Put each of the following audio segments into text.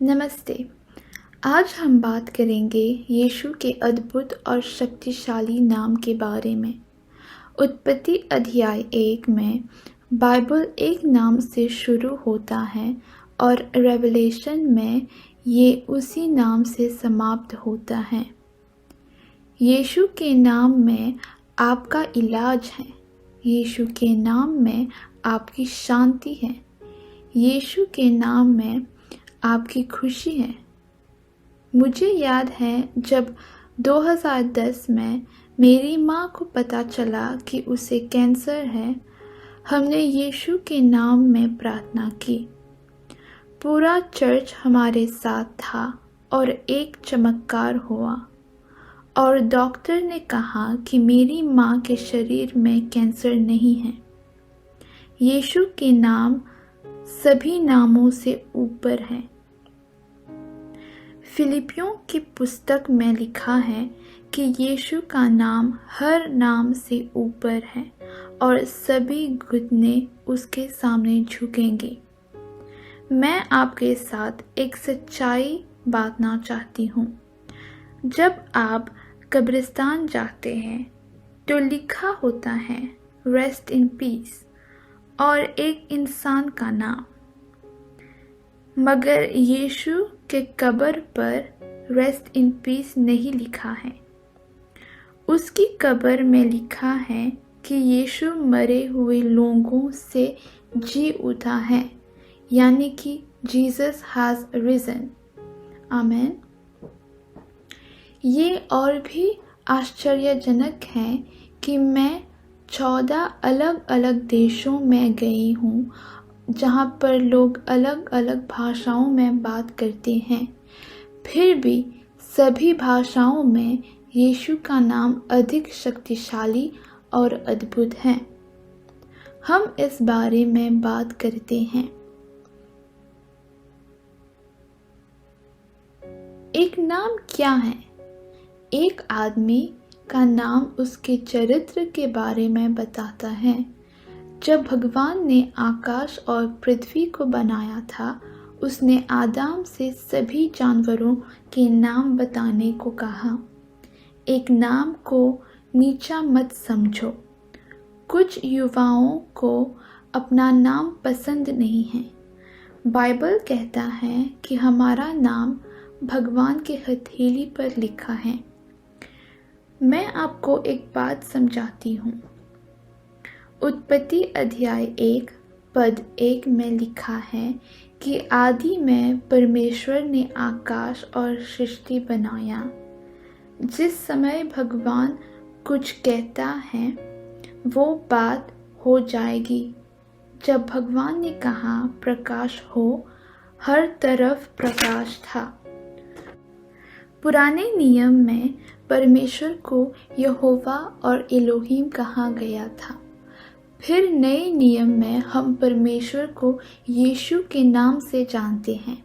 नमस्ते। आज हम बात करेंगे यीशु के अद्भुत और शक्तिशाली नाम के बारे में। उत्पत्ति अध्याय 1 में बाइबल एक नाम से शुरू होता है और रेवलेशन में ये उसी नाम से समाप्त होता है। यीशु के नाम में आपका इलाज है। यीशु के नाम में आपकी शांति है। यीशु के नाम में आपकी खुशी है। मुझे याद है जब 2010 में मेरी माँ को पता चला कि उसे कैंसर है, हमने यीशु के नाम में प्रार्थना की। पूरा चर्च हमारे साथ था और एक चमत्कार हुआ और डॉक्टर ने कहा कि मेरी माँ के शरीर में कैंसर नहीं है। यीशु के नाम सभी नामों से ऊपर है। फिलिपियों की पुस्तक में लिखा है कि यीशु का नाम हर नाम से ऊपर है और सभी घुटने उसके सामने झुकेंगे। मैं आपके साथ एक सच्चाई बांटना चाहती हूँ। जब आप कब्रिस्तान जाते हैं तो लिखा होता है रेस्ट इन पीस और एक इंसान का नाम, मगर यीशु के कब्र पर रेस्ट इन पीस नहीं लिखा है। उसकी कब्र में लिखा है कि यीशु मरे हुए लोगों से जी उठा है, यानी कि जीसस हैज रिजन। आमेन। ये और भी आश्चर्यजनक है कि मैं 14 अलग अलग देशों में गई हूँ जहाँ पर लोग अलग अलग भाषाओं में बात करते हैं, फिर भी सभी भाषाओं में यीशु का नाम अधिक शक्तिशाली और अद्भुत है। हम इस बारे में बात करते हैं। एक नाम क्या है? एक आदमी का नाम उसके चरित्र के बारे में बताता है। जब भगवान ने आकाश और पृथ्वी को बनाया था, उसने आदम से सभी जानवरों के नाम बताने को कहा। एक नाम को नीचा मत समझो। कुछ युवाओं को अपना नाम पसंद नहीं है। बाइबल कहता है कि हमारा नाम भगवान के हथेली पर लिखा है। मैं आपको एक बात समझाती हूँ। उत्पत्ति अध्याय 1 पद 1 में लिखा है कि आदि में परमेश्वर ने आकाश और सृष्टि बनाया। जिस समय भगवान कुछ कहता है वो बात हो जाएगी। जब भगवान ने कहा प्रकाश हो, हर तरफ प्रकाश था। पुराने नियम में परमेश्वर को यहोवा और एलोहिम कहा गया था। फिर नए नियम में हम परमेश्वर को यीशु के नाम से जानते हैं।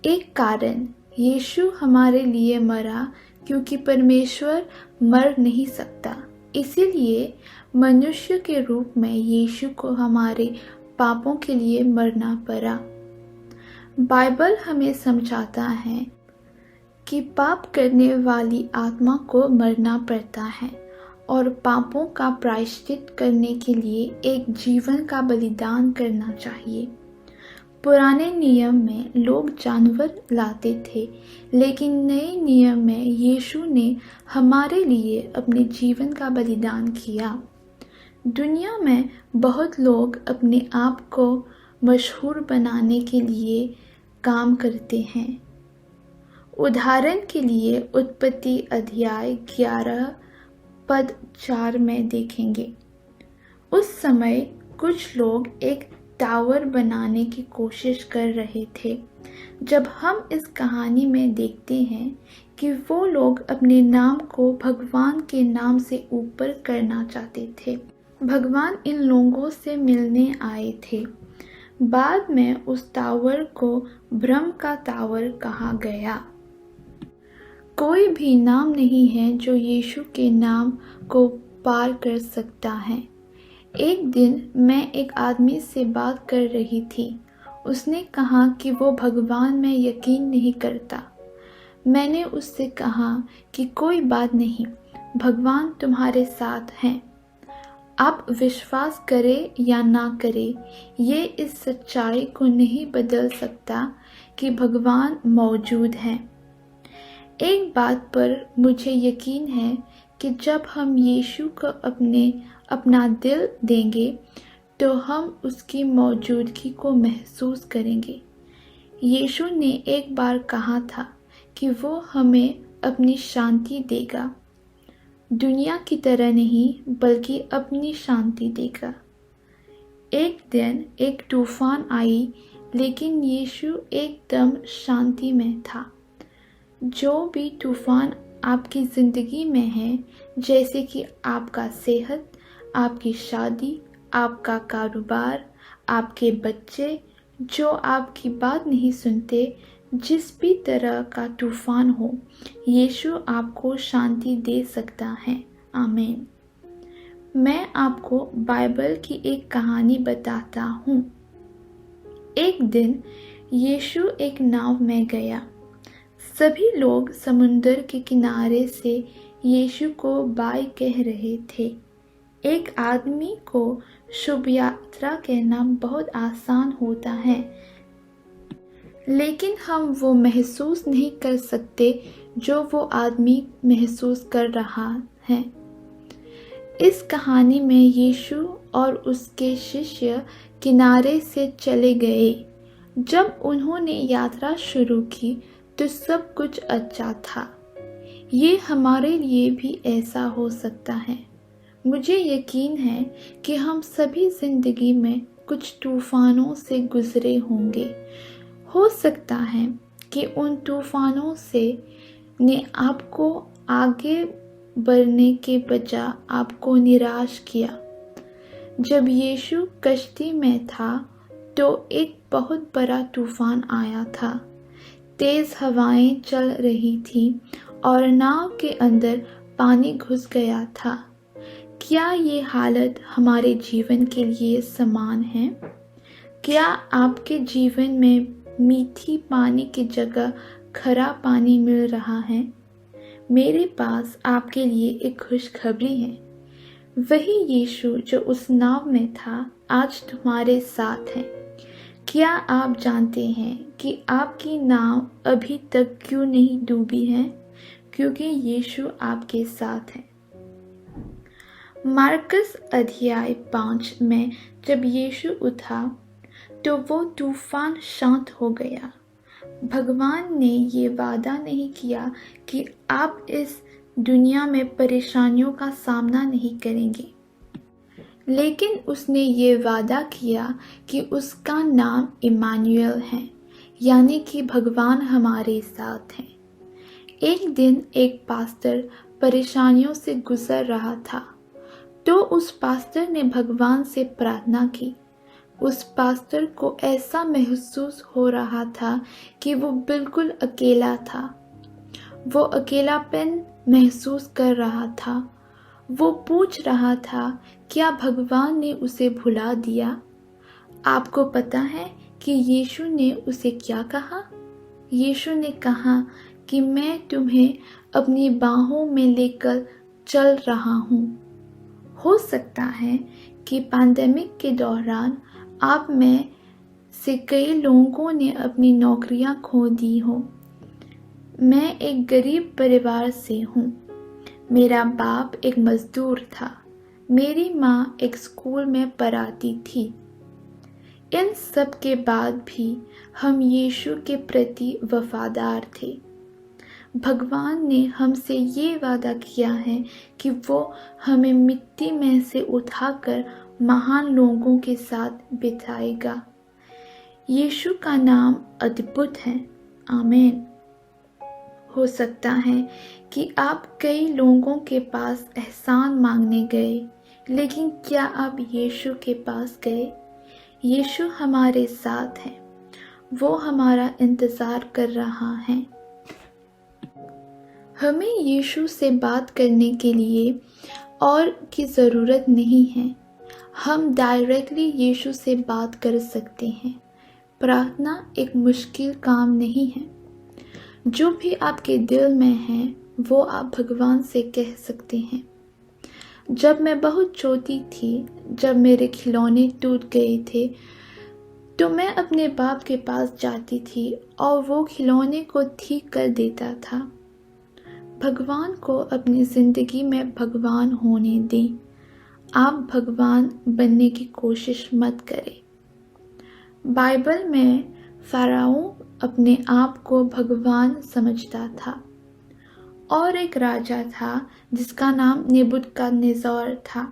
एक कारण यीशु हमारे लिए मरा क्योंकि परमेश्वर मर नहीं सकता, इसीलिए मनुष्य के रूप में यीशु को हमारे पापों के लिए मरना पड़ा। बाइबल हमें समझाता है कि पाप करने वाली आत्मा को मरना पड़ता है और पापों का प्रायश्चित करने के लिए एक जीवन का बलिदान करना चाहिए। पुराने नियम में लोग जानवर लाते थे, लेकिन नए नियम में यीशु ने हमारे लिए अपने जीवन का बलिदान किया। दुनिया में बहुत लोग अपने आप को मशहूर बनाने के लिए काम करते हैं। उदाहरण के लिए उत्पत्ति अध्याय 11 पद 4 में देखेंगे। उस समय कुछ लोग एक टावर बनाने की कोशिश कर रहे थे। जब हम इस कहानी में देखते हैं कि वो लोग अपने नाम को भगवान के नाम से ऊपर करना चाहते थे। भगवान इन लोगों से मिलने आए थे। बाद में उस टावर को ब्रह्म का टावर कहा गया। कोई भी नाम नहीं है जो यीशु के नाम को पार कर सकता है। एक दिन मैं एक आदमी से बात कर रही थी। उसने कहा कि वो भगवान में यकीन नहीं करता। मैंने उससे कहा कि कोई बात नहीं, भगवान तुम्हारे साथ हैं। आप विश्वास करें या ना करें, ये इस सच्चाई को नहीं बदल सकता कि भगवान मौजूद हैं। एक बात पर मुझे यकीन है कि जब हम यीशु को अपना दिल देंगे तो हम उसकी मौजूदगी को महसूस करेंगे। यीशु ने एक बार कहा था कि वो हमें अपनी शांति देगा, दुनिया की तरह नहीं बल्कि अपनी शांति देगा। एक दिन एक तूफान आई, लेकिन यीशु एकदम शांति में था। जो भी तूफान आपकी ज़िंदगी में है, जैसे कि आपका सेहत, आपकी शादी, आपका कारोबार, आपके बच्चे जो आपकी बात नहीं सुनते, जिस भी तरह का तूफान हो, यीशु आपको शांति दे सकता है। आमीन। मैं आपको बाइबल की एक कहानी बताता हूँ। एक दिन यीशु एक नाव में गया। सभी लोग समुंदर के किनारे से यीशु को बाय कह रहे थे। एक आदमी को शुभ यात्रा कहना बहुत आसान होता है, लेकिन हम वो महसूस नहीं कर सकते जो वो आदमी महसूस कर रहा है। इस कहानी में यीशु और उसके शिष्य किनारे से चले गए। जब उन्होंने यात्रा शुरू की तो सब कुछ अच्छा था। ये हमारे लिए भी ऐसा हो सकता है। मुझे यकीन है कि हम सभी जिंदगी में कुछ तूफानों से गुजरे होंगे। हो सकता है कि उन तूफानों से ने आपको आगे बढ़ने के बजाय आपको निराश किया। जब यीशु कश्ती में था तो एक बहुत बड़ा तूफान आया था। तेज हवाएं चल रही थी और नाव के अंदर पानी घुस गया था। क्या ये हालत हमारे जीवन के लिए समान है? क्या आपके जीवन में मीठी पानी की जगह खरा पानी मिल रहा है? मेरे पास आपके लिए एक खुशखबरी है। वही यीशु जो उस नाव में था, आज तुम्हारे साथ है। क्या आप जानते हैं कि आपकी नाव अभी तक क्यों नहीं डूबी है? क्योंकि यीशु आपके साथ है। मार्कस अध्याय 5 में जब यीशु उठा तो वो तूफान शांत हो गया। भगवान ने ये वादा नहीं किया कि आप इस दुनिया में परेशानियों का सामना नहीं करेंगे, लेकिन उसने ये वादा किया कि उसका नाम इमानुएल है, यानी कि भगवान हमारे साथ हैं। एक दिन एक पास्टर परेशानियों से गुजर रहा था, तो उस पास्टर ने भगवान से प्रार्थना की। उस पास्टर को ऐसा महसूस हो रहा था कि वो बिल्कुल अकेला था। वो अकेलापन महसूस कर रहा था। वो पूछ रहा था, क्या भगवान ने उसे भुला दिया? आपको पता है कि यीशु ने उसे क्या कहा? यीशु ने कहा कि मैं तुम्हें अपनी बाहों में लेकर चल रहा हूँ। हो सकता है कि पैंडेमिक के दौरान आप में से कई लोगों ने अपनी नौकरियां खो दी हो। मैं एक गरीब परिवार से हूँ। मेरा बाप एक मजदूर था। मेरी माँ एक स्कूल में पढ़ाती थी। इन सब के बाद भी हम यीशु के प्रति वफादार थे। भगवान ने हमसे ये वादा किया है कि वो हमें मिट्टी में से उठाकर महान लोगों के साथ बिठाएगा। यीशु का नाम अद्भुत है। आमीन। हो सकता है कि आप कई लोगों के पास एहसान मांगने गए, लेकिन क्या आप यीशु के पास गए? यीशु हमारे साथ है। वो हमारा इंतज़ार कर रहा है। हमें यीशु से बात करने के लिए और की ज़रूरत नहीं है। हम डायरेक्टली यीशु से बात कर सकते हैं। प्रार्थना एक मुश्किल काम नहीं है। जो भी आपके दिल में है वो आप भगवान से कह सकते हैं। जब मैं बहुत छोटी थी, जब मेरे खिलौने टूट गए थे, तो मैं अपने बाप के पास जाती थी और वो खिलौने को ठीक कर देता था। भगवान को अपनी ज़िंदगी में भगवान होने दें। आप भगवान बनने की कोशिश मत करें। बाइबल में फ़ाराओ अपने आप को भगवान समझता था और एक राजा था जिसका नाम नेबुकदनेस्सर था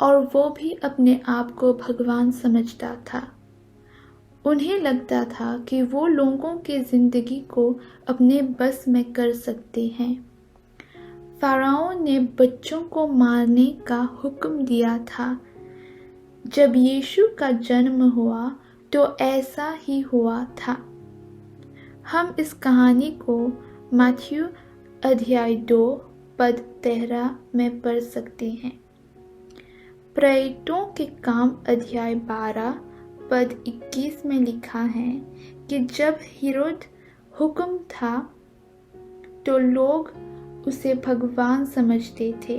और वो भी अपने आप को भगवान समझता था। उन्हें लगता था कि वो लोगों की ज़िंदगी को अपने बस में कर सकते हैं। फ़ाराओ ने बच्चों को मारने का हुक्म दिया था। जब यीशु का जन्म हुआ तो ऐसा ही हुआ था। हम इस कहानी को मत्ती अध्याय 2 पद 13 में पढ़ सकते हैं। प्रेरितों के काम अध्याय 12 पद 21 में लिखा है कि जब हेरोद हुक्म था तो लोग उसे भगवान समझते थे।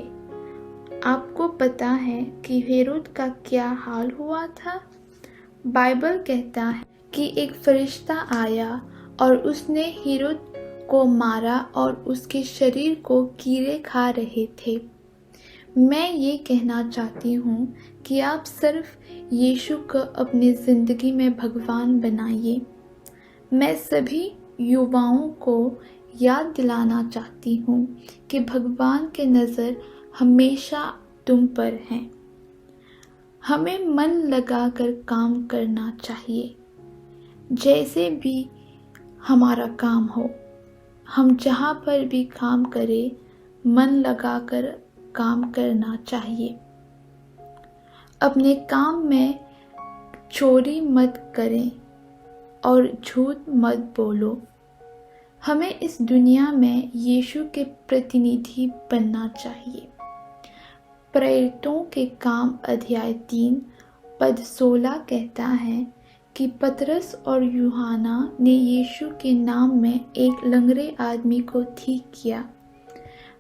आपको पता है कि हेरोद का क्या हाल हुआ था? बाइबल कहता है कि एक फरिश्ता आया और उसने हेरोद को मारा और उसके शरीर को कीड़े खा रहे थे। मैं ये कहना चाहती हूँ कि आप सिर्फ यीशु को अपनी ज़िंदगी में भगवान बनाइए। मैं सभी युवाओं को याद दिलाना चाहती हूँ कि भगवान की नज़र हमेशा तुम पर है। हमें मन लगाकर काम करना चाहिए। जैसे भी हमारा काम हो, हम जहाँ पर भी काम करें, मन लगाकर काम करना चाहिए। अपने काम में चोरी मत करें और झूठ मत बोलो। हमें इस दुनिया में यीशु के प्रतिनिधि बनना चाहिए। प्रेरितों के काम अध्याय 3 पद 16 कहता है कि पतरस और यूहन्ना ने यीशु के नाम में एक लंगड़े आदमी को ठीक किया।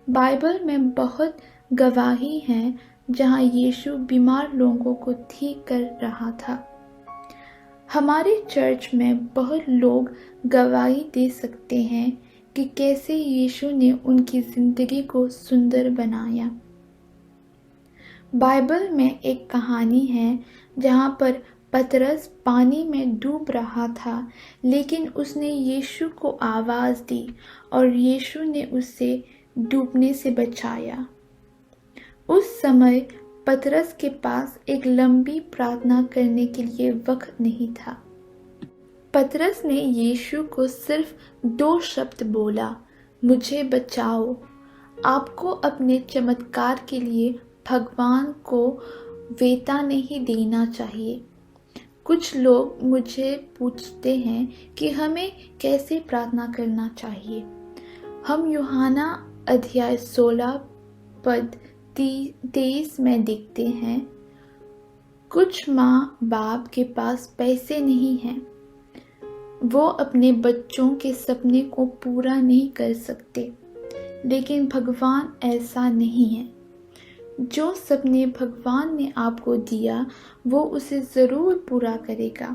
बाइबल में बहुत गवाही हैं जहां यीशु बीमार लोगों को ठीक कर रहा था। हमारे चर्च में बहुत लोग गवाही दे सकते हैं कि कैसे यीशु ने उनकी ज़िंदगी को सुंदर बनाया। बाइबल में एक कहानी है जहाँ पर पतरस पानी में डूब रहा था, लेकिन उसने यीशु को आवाज़ दी और यीशु ने उसे डूबने से बचाया। उस समय पतरस के पास एक लंबी प्रार्थना करने के लिए वक्त नहीं था। पतरस ने यीशु को सिर्फ 2 शब्द बोला, मुझे बचाओ। आपको अपने चमत्कार के लिए भगवान को वेता नहीं देना चाहिए। कुछ लोग मुझे पूछते हैं कि हमें कैसे प्रार्थना करना चाहिए। हम यूहन्ना अध्याय 16 पद 23 में देखते हैं, कुछ माँ बाप के पास पैसे नहीं हैं, वो अपने बच्चों के सपने को पूरा नहीं कर सकते, लेकिन भगवान ऐसा नहीं है। जो सपने भगवान ने आपको दिया वो उसे ज़रूर पूरा करेगा।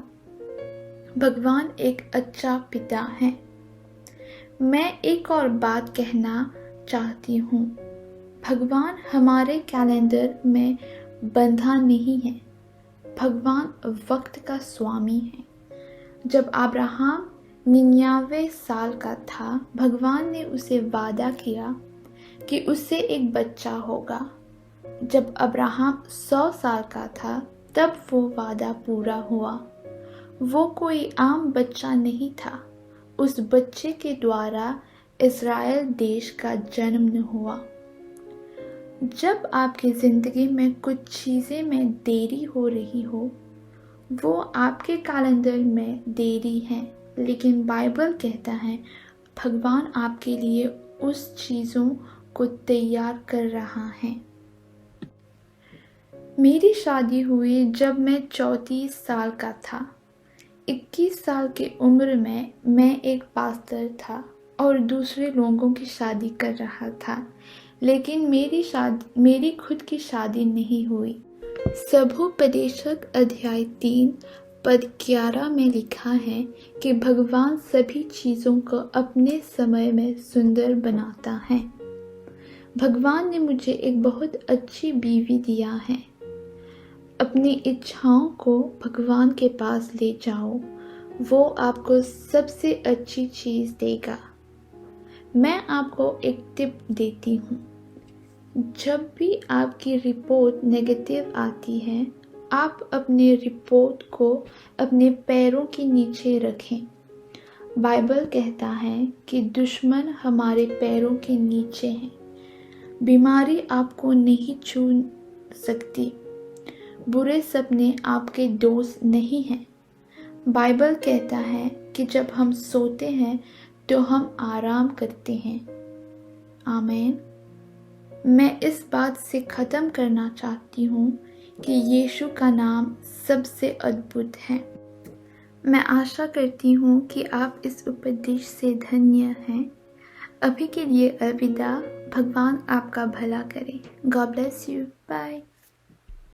भगवान एक अच्छा पिता है। मैं एक और बात कहना चाहती हूँ, भगवान हमारे कैलेंडर में बंधा नहीं है। भगवान वक्त का स्वामी है। जब अब्राहम 99 साल का था, भगवान ने उसे वादा किया कि उससे एक बच्चा होगा। जब अब्राहम 100 साल का था, तब वो वादा पूरा हुआ। वो कोई आम बच्चा नहीं था। उस बच्चे के द्वारा इज़राइल देश का जन्म हुआ। जब आपकी ज़िंदगी में कुछ चीज़ें में देरी हो रही हो, वो आपके कैलेंडर में देरी है, लेकिन बाइबल कहता है भगवान आपके लिए उस चीज़ों को तैयार कर रहा है। मेरी शादी हुई जब मैं 34 साल का था। 21 साल की उम्र में मैं एक पास्टर था और दूसरे लोगों की शादी कर रहा था, लेकिन मेरी खुद की शादी नहीं हुई। सबोपदेशक अध्याय 3 पद 11 में लिखा है कि भगवान सभी चीज़ों को अपने समय में सुंदर बनाता है। भगवान ने मुझे एक बहुत अच्छी बीवी दिया है। अपनी इच्छाओं को भगवान के पास ले जाओ, वो आपको सबसे अच्छी चीज़ देगा। मैं आपको एक टिप देती हूँ। जब भी आपकी रिपोर्ट नेगेटिव आती है, आप अपने रिपोर्ट को अपने पैरों के नीचे रखें। बाइबल कहता है कि दुश्मन हमारे पैरों के नीचे हैं। बीमारी आपको नहीं छू सकती। बुरे सपने आपके दोस्त नहीं हैं। बाइबल कहता है कि जब हम सोते हैं तो हम आराम करते हैं। आमीन। मैं इस बात से ख़त्म करना चाहती हूँ कि यीशु का नाम सबसे अद्भुत है। मैं आशा करती हूँ कि आप इस उपदेश से धन्य हैं। अभी के लिए अलविदा। भगवान आपका भला करे। God bless you. बाय।